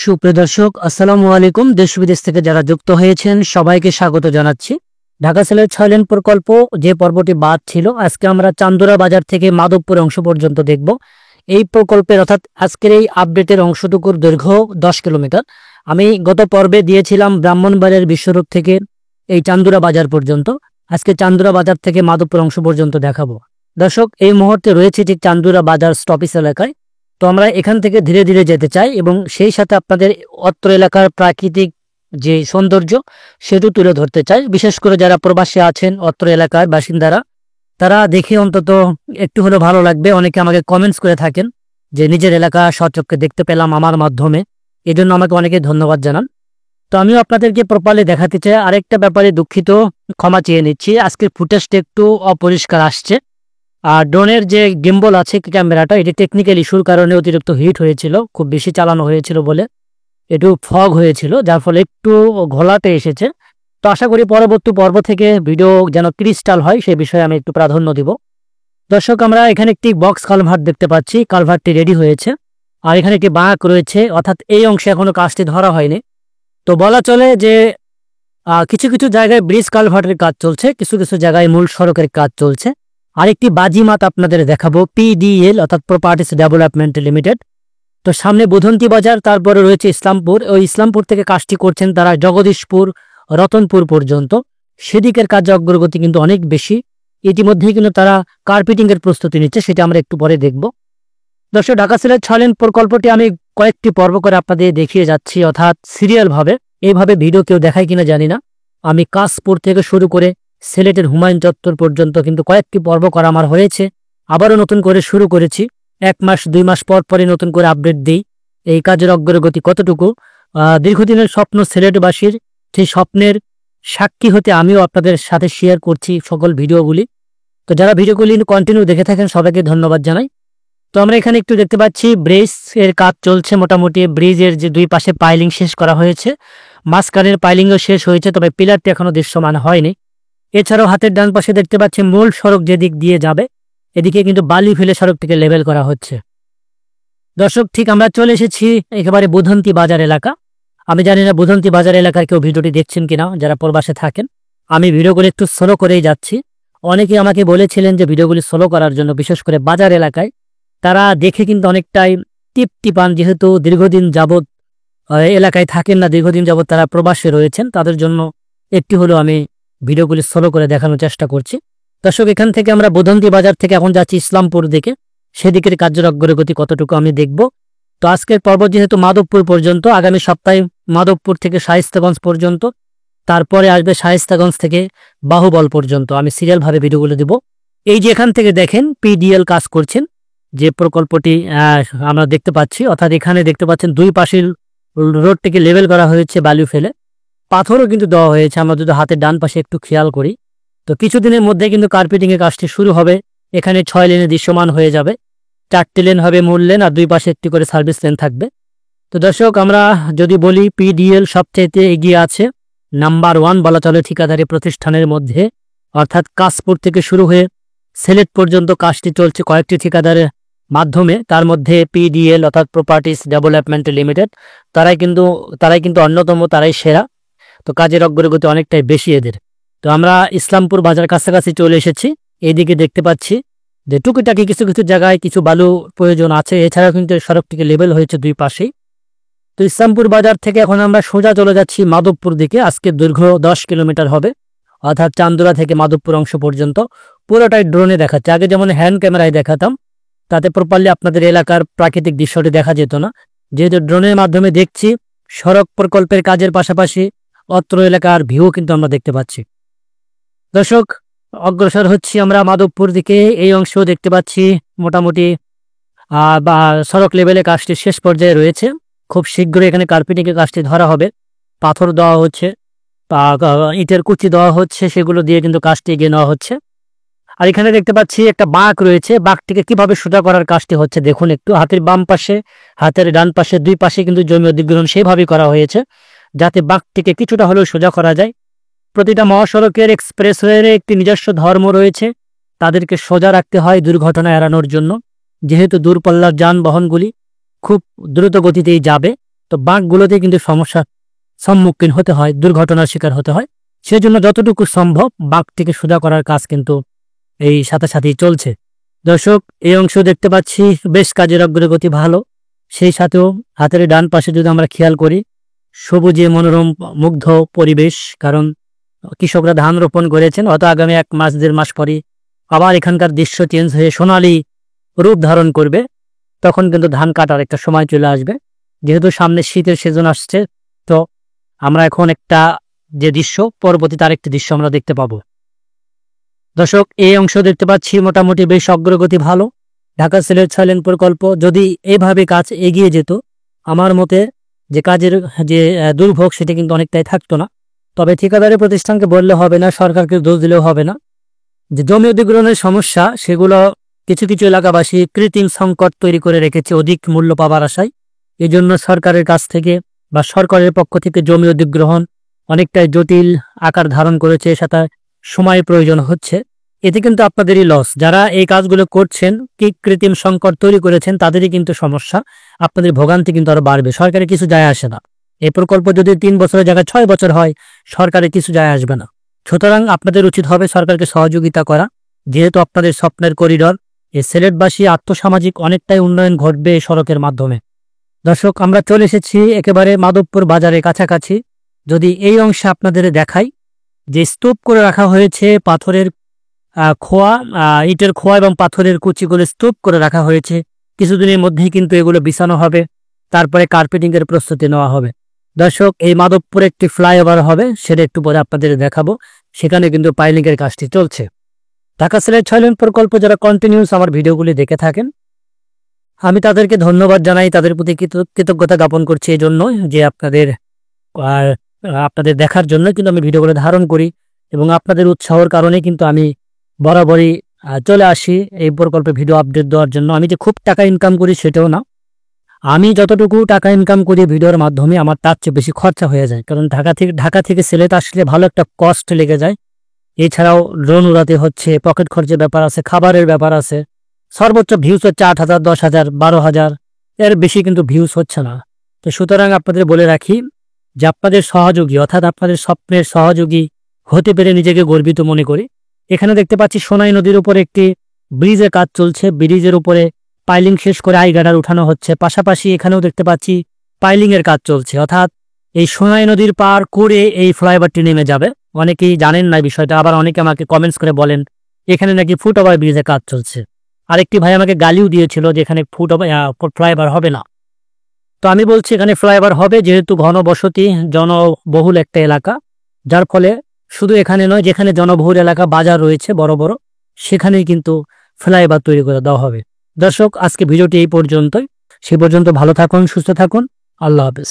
সুপ্রিয় দর্শক, আসসালামু আলাইকুম। দেশ বিদেশ থেকে যারা যুক্ত হয়েছেন সবাইকে স্বাগত জানাচ্ছি। ঢাকা সিলেট 6 লেন প্রকল্প যে পর্বটি বাদ ছিল, আজকে আমরা চান্দুরা বাজার থেকে মাধবপুর অংশ পর্যন্ত দেখব। এই প্রকল্পের অর্থাৎ আজকের এই আপডেটের অংশটুকুর দৈর্ঘ্য 10 কিলোমিটার। আমি গত পর্বে দিয়েছিলাম ব্রাহ্মণবাড়িয়ার বিশ্বরূপ থেকে এই চান্দুরা বাজার পর্যন্ত। আজকে চান্দুরা বাজার থেকে মাধবপুর অংশ পর্যন্ত দেখাবো। দর্শক, এই মুহূর্তে রয়েছে ঠিক চান্দুরা বাজার স্টপেজ এলাকায়। তো আমরা এখান থেকে ধীরে ধীরে যেতে চাই এবং সেই সাথে আপনাদের অত্র এলাকার প্রাকৃতিক যে সৌন্দর্য সেটা তুলে ধরতে চাই। বিশেষ করে যারা প্রবাসী আছেন অত্র এলাকার বাসিন্দারা, তারা দেখে অন্তত একটু হলেও ভালো লাগবে। অনেকে আমাকে কমেন্টস করে থাকেন যে নিজের এলাকা সচক্ষে দেখতে পেলাম আমার মাধ্যমে, এজন্য আমাকে অনেকে ধন্যবাদ জানান। তো আমিও আপনাদেরকে প্রপারলি দেখাতে চাই। আরেকটা ব্যাপারে দুঃখিত, ক্ষমা চেয়ে নিচ্ছি, আজকের ফুটেজটা একটু অপরিষ্কার আসছে। আর ড্রোনের যে গিম্বল আছে ক্যামেরাটা, এটি টেকনিক্যাল ইস্যুর কারণে অতিরিক্ত হিট হয়েছিল, খুব বেশি চালানো হয়েছিল বলে একটু ফগ হয়েছিল, যার ফলে একটু ঘোলাটে এসেছে। তো আশা করি পরবর্তী পর্ব থেকে ভিডিও যেন ক্রিস্টাল হয় সে বিষয়ে আমি একটু প্রাধান্য দিব। দর্শক, আমরা এখানে একটি বক্স কালভার্ট দেখতে পাচ্ছি, কালভার্টটি রেডি হয়েছে। আর এখানে একটি বাঁক রয়েছে, অর্থাৎ এই অংশে এখনো কাজটি ধরা হয়নি। তো বলা চলে যে কিছু কিছু জায়গায় ব্রিজ কালভার্টের কাজ চলছে, কিছু কিছু জায়গায় মূল সড়কের কাজ চলছে। আরেকটি বাজিমাত আপনাদের দেখাবো, পিডিএল অর্থাৎ প্রপার্টিস ডেভেলপমেন্ট লিমিটেড। তো সামনে বুধন্তি বাজার, তারপরে রয়েছে ইসলামপুর। ওই ইসলামপুর থেকে কাজটি করছেন তারা জগদীশপুর, রতনপুর পর্যন্ত। সেদিকের কাজ অগ্রগতি কিন্তু অনেক বেশি। ইতিমধ্যেই কিন্তু তারা কার্পেটিং এর প্রস্তুতি নিচ্ছে, সেটা আমরা একটু পরে দেখব। দর্শক, ঢাকা সিলেট 6 লেন প্রকল্পটি আমি কয়েকটি পর্ব করে আপনাদের দেখিয়ে যাচ্ছি, অর্থাৎ সিরিয়াল ভাবে। এইভাবে ভিডিও কেউ দেখায় কিনা জানি না। আমি কাশপুর থেকে শুরু করে সিলেটের হুমায়ুন চত্বর পর্যন্ত কিন্তু কয়েকটি পর্ব করা আমার হয়েছে। আবারও নতুন করে শুরু করেছি। 1 মাস 2 মাস পর পরে নতুন করে আপডেট দিই এই কাজের অগ্রগতি কতটুকু। দীর্ঘদিনের স্বপ্ন সিলেটবাসীর, সেই স্বপ্নের সাক্ষী হতে আমিও আপনাদের সাথে শেয়ার করছি সকল ভিডিওগুলি। তো যারা ভিডিওগুলি কন্টিনিউ দেখে থাকেন সবাইকে ধন্যবাদ জানাই। তো আমরা এখানে একটু দেখতে পাচ্ছি ব্রিজ এর কাজ চলছে। মোটামুটি ব্রিজের যে দুই পাশে পাইলিং শেষ করা হয়েছে, মাঝখানের পাইলিংও শেষ হয়েছে, তবে পিলারটি এখনো দৃশ্যমান হয়নি। এছাড়াও হাতের ডান পাশে দেখতে পাচ্ছি মূল সড়ক যেদিক দিয়ে যাবে, এদিকে কিন্তু বালি ফেলে সড়কটিকে লেভেল করা হচ্ছে। দর্শক, ঠিক আমরা চলে এসেছি একেবারে বুধন্তি বাজার এলাকা। আমি জানি না বুধন্তি বাজার এলাকার কেউ ভিডিওটি দেখছেন কিনা যারা প্রবাসে থাকেন। আমি ভিডিওগুলো একটু স্লো করেই যাচ্ছি। অনেকে আমাকে বলেছিলেন যে ভিডিওগুলি স্লো করার জন্য, বিশেষ করে বাজার এলাকায়। তারা দেখে কিন্তু অনেকটাই তৃপ্তি পান, যেহেতু দীর্ঘদিন যাবৎ এলাকায় থাকেন না, দীর্ঘদিন যাবৎ তারা প্রবাসে রয়েছেন। তাদের জন্য একটি হলেও আমি ভিডিওগুলি স্লো করে দেখানোর চেষ্টা করছি। দর্শক, এখান থেকে আমরা বুধন্তি বাজার থেকে এখন যাচ্ছি ইসলামপুর দিকে। সেদিকের কার্যের অগ্রগতি কতটুকু আমি দেখব। তো আজকের পর্ব যেহেতু মাধবপুর পর্যন্ত, আগামী সপ্তাহে মাধবপুর থেকে শায়েস্তাগঞ্জ পর্যন্ত, তারপরে আসবে শায়েস্তাগঞ্জ থেকে বাহুবল পর্যন্ত। আমি সিরিয়াল ভাবে ভিডিওগুলো দিব। এই যে এখান থেকে দেখেন পিডিএল কাজ করছেন, যে প্রকল্পটি আমরা দেখতে পাচ্ছি, অর্থাৎ এখানে দেখতে পাচ্ছেন দুই পাশের রোডটিকে লেভেল করা হয়েছে বালু ফেলে। পাথরও কিন্তু দেওয়া হয়েছে, আমরা যদি হাতের ডান পাশে একটু খেয়াল করি। তো কিছুদিনের মধ্যে কিন্তু কার্পেটিং এর কাজটি শুরু হবে। এখানে 6 লেনে দৃশ্যমান হয়ে যাবে। 4টি লেন হবে মূল লেন, আর দুই পাশে একটি করে সার্ভিস লেন থাকবে। তো দর্শক, আমরা যদি বলি পিডিএল সবচেয়ে এগিয়ে আছে, নাম্বার 1 বলা চলে ঠিকাদারি প্রতিষ্ঠানের মধ্যে। অর্থাৎ কাশপুর থেকে শুরু হয়ে সিলেট পর্যন্ত কাজটি চলছে কয়েকটি ঠিকাদারের মাধ্যমে। তার মধ্যে পিডিএল অর্থাৎ প্রপার্টিস ডেভেলপমেন্ট লিমিটেড, তারাই কিন্তু অন্যতম, তারাই সেরা। তো কাজের অগ্রগতি অনেকটাই বেশি এদের। তো আমরা ইসলামপুর বাজার কাছাকাছি চলে এসেছি। এইদিকে দেখতে পাচ্ছি যে টুকিটাকি কিছু কিছু জায়গায় কিছু বালু প্রয়োজন আছে, এছাড়াও কিন্তু সড়কটিকে লেভেল হয়েছে দুই পাশেই। তো ইসলামপুর বাজার থেকে এখন আমরা সোজা চলে যাচ্ছি মাধবপুর দিকে। আজকে দৈর্ঘ্য 10 কিলোমিটার হবে, অর্থাৎ চান্দুরা থেকে মাধবপুর অংশ পর্যন্ত পুরোটাই ড্রোনে দেখাচ্ছে। আগে যেমন হ্যান্ড ক্যামেরায় দেখাতাম, তাতে প্রপারলি আপনাদের এলাকার প্রাকৃতিক দৃশ্যটি দেখা যেত না। যেহেতু ড্রোনের মাধ্যমে দেখছি, সড়ক প্রকল্পের কাজের পাশাপাশি অত্র এলাকার ভিউ কিন্তু আমরা দেখতে পাচ্ছি। দর্শক, অগ্রসর হচ্ছি আমরা মাধবপুর দিকে। এই অংশ দেখতে পাচ্ছি মোটামুটি বা সড়ক লেভেলে কাজটি শেষ পর্যায়ে রয়েছে। খুব শীঘ্রই এখানে কার্পেটিংয়ের কাজটি ধরা হবে। পাথর দেওয়া হচ্ছে, ইটের কুচি দেওয়া হচ্ছে, সেগুলো দিয়ে কিন্তু কাজটি এগিয়ে নেওয়া হচ্ছে। আর এখানে দেখতে পাচ্ছি একটা বাঁক রয়েছে, বাঁকটিকে কিভাবে সোজা করার কাজটি হচ্ছে দেখুন একটু। হাতের বাম পাশে, হাতের ডান পাশে, দুই পাশে কিন্তু জমি অধিগ্রহণ সেভাবেই করা হয়েছে, যাতে বাঁকটিকে কিছুটা হলেও সোজা করা যায়। প্রতিটা মহাসড়কের এক্সপ্রেসওয়ের একটি নিজস্ব ধর্ম রয়েছে, তাদেরকে সোজা রাখতে হয় দুর্ঘটনা এড়ানোর জন্য। যেহেতু দূরপাল্লার যানবাহনগুলি খুব দ্রুত গতিতেই যাবে, তো বাঁকগুলোতে কিন্তু সমস্যার সম্মুখীন হতে হয়, দুর্ঘটনার শিকার হতে হয়। সেজন্য যতটুকু সম্ভব বাঁকটিকে সোজা করার কাজ কিন্তু এই সাথে সাথেই চলছে। দর্শক, এই অংশ দেখতে পাচ্ছি বেশ কাজের অগ্রগতি ভালো। সেই সাথেও হাতের ডান পাশে যদি আমরা খেয়াল করি, সবুজে মনোরম মুগ্ধ পরিবেশ। কারণ কৃষকরা ধান রোপণ করেছেন, হয়তো আগামী 1 মাস 1.5 মাস পরে আবার এখানকার দৃশ্য চেঞ্জ হয়ে সোনালী রূপ ধারণ করবে। তখন কিন্তু ধান কাটার একটা সময় চলে আসবে। যেহেতু সামনে শীতের সিজন আসছে, তো আমরা এখন একটা যে দৃশ্য, পরবর্তীতে আরেকটি দৃশ্য আমরা দেখতে পাবো। দর্শক, এই অংশ দেখতে পাচ্ছি মোটামুটি বেশ অগ্রগতি ভালো। ঢাকা সিলেট 6 লেন প্রকল্প যদি এইভাবে কাজ এগিয়ে যেত, আমার মতে যে কাজের যে দুর্ভোগ সেটা কিন্তু অনেকটাই থাকতো না। তবে ঠিকাদারি প্রতিষ্ঠানকে বললে হবে না, সরকারকে দোষ দিলেও হবে না। যে জমি অধিগ্রহণের সমস্যা, সেগুলো কিছু কিছু এলাকাবাসী কৃত্রিম সংকট তৈরি করে রেখেছে অধিক মূল্য পাবার আশায়। এই জন্য সরকারের কাছ থেকে বা সরকারের পক্ষ থেকে জমি অধিগ্রহণ অনেকটাই জটিল আকার ধারণ করেছে, সাথে সময় প্রয়োজন হচ্ছে। এতে কিন্তু আপনাদেরই লস। যারা এই কাজগুলো করছেন, কি কৃত্রিম সংকট তৈরি করেছেন, তাদেরই কিন্তু সমস্যা। আপনাদের ভোগান্তি কিন্তু আরো বাড়বে। সরকারের কিছু যায় আসে না। এই প্রকল্প যদি 3 বছরের জায়গায় 6 বছর হয়, সরকারের কিছু যায় আসবে না। সুতরাং আপনাদের উচিত হবে সরকারকে সহযোগিতা করা। যেহেতু আপনাদের স্বপ্নের করিডর, এই সিলেটবাসী আর্থসামাজিক অনেকটাই উন্নয়ন ঘটবে এই সড়কের মাধ্যমে। দর্শক, আমরা চলে এসেছি একেবারে মাধবপুর বাজারের কাছাকাছি। যদি এই অংশে আপনাদের দেখাই, যে স্তূপ করে রাখা হয়েছে পাথরের খোয়া, ইটের খোয়া এবং পাথরের কুচিগুলো স্তূপ করে রাখা হয়েছে। কিছুদিনের মধ্যেই কিন্তু এগুলো বিছানো হবে, তারপরে কার্পেটিং এর প্রস্তুতি নেওয়া হবে। দর্শক, এই মাধবপুরে একটি ফ্লাইওভার হবে, সেটা একটু পরে আপনাদের দেখাবো। সেখানে কিন্তু পাইলিং এর কাজটি চলছে। ঢাকা সিলেট 6 লেন প্রকল্প যারা কন্টিনিউস আমার ভিডিওগুলি দেখে থাকেন, আমি তাদেরকে ধন্যবাদ জানাই, তাদের প্রতি কৃতজ্ঞতা জ্ঞাপন করছি এই জন্য যে আপনাদের দেখার জন্য কিন্তু আমি ভিডিওগুলো ধারণ করি, এবং আপনাদের উৎসাহের কারণে কিন্তু আমি বরাবরই চলে আসি এই প্রকল্পে ভিডিও আপডেট দেওয়ার জন্য। আমি যে খুব টাকা ইনকাম করি সেটাও না। আমি যতটুকু টাকা ইনকাম করি ভিডিওর মাধ্যমে, আমার তার চেয়ে বেশি খরচা হয়ে যায়। কারণ ঢাকা থেকে সিলেট আসলে ভালো একটা কস্ট লেগে যায়। এছাড়াও ড্রোন উড়াতে হচ্ছে, পকেট খরচের ব্যাপার আছে, খাবারের ব্যাপার আছে। সর্বোচ্চ ভিউজ হচ্ছে 8,000, 10,000, 12,000, এর বেশি কিন্তু ভিউজ হচ্ছে না। তো সুতরাং আপনাদের বলে রাখি যে আপনাদের সহযোগী, অর্থাৎ আপনাদের স্বপ্নের সহযোগী হতে পেরে নিজেকে গর্বিত মনে করি। এখানে দেখতে পাচ্ছি সোনাই নদীর উপরে একটি ব্রিজের কাজ চলছে। ব্রিজের উপরে পাইলিং শেষ করে আইগাডার উঠানো হচ্ছে। পাশাপাশি এখানেও দেখতে পাচ্ছি পাইলিং এর কাজ চলছে, অর্থাৎ এই সোনাই নদীর পার করে এই ফ্লাইওভারটি নেমে যাবে। অনেকেই জানেন না বিষয়টা, আবার অনেকে আমাকে কমেন্টস করে বলেন এখানে নাকি ফুটওভার ব্রিজের কাজ চলছে। আরেকটি ভাই আমাকে গালিও দিয়েছিল যে এখানে ফ্লাইওভার হবে না। তো আমি বলছি এখানে ফ্লাইওভার হবে, যেহেতু ঘনবসতি জনবহুল একটা এলাকা, যার ফলে শুধু এখানে নয়, যেখানে জনবহুল এলাকা বাজার রয়েছে বড় বড়, সেখানেই কিন্তু ফ্লাইওভার তৈরি করে দেওয়া হবে। দর্শক, আজকে ভিডিওটি এই পর্যন্তই। সে পর্যন্ত ভালো থাকুন, সুস্থ থাকুন। আল্লাহ হাফেজ।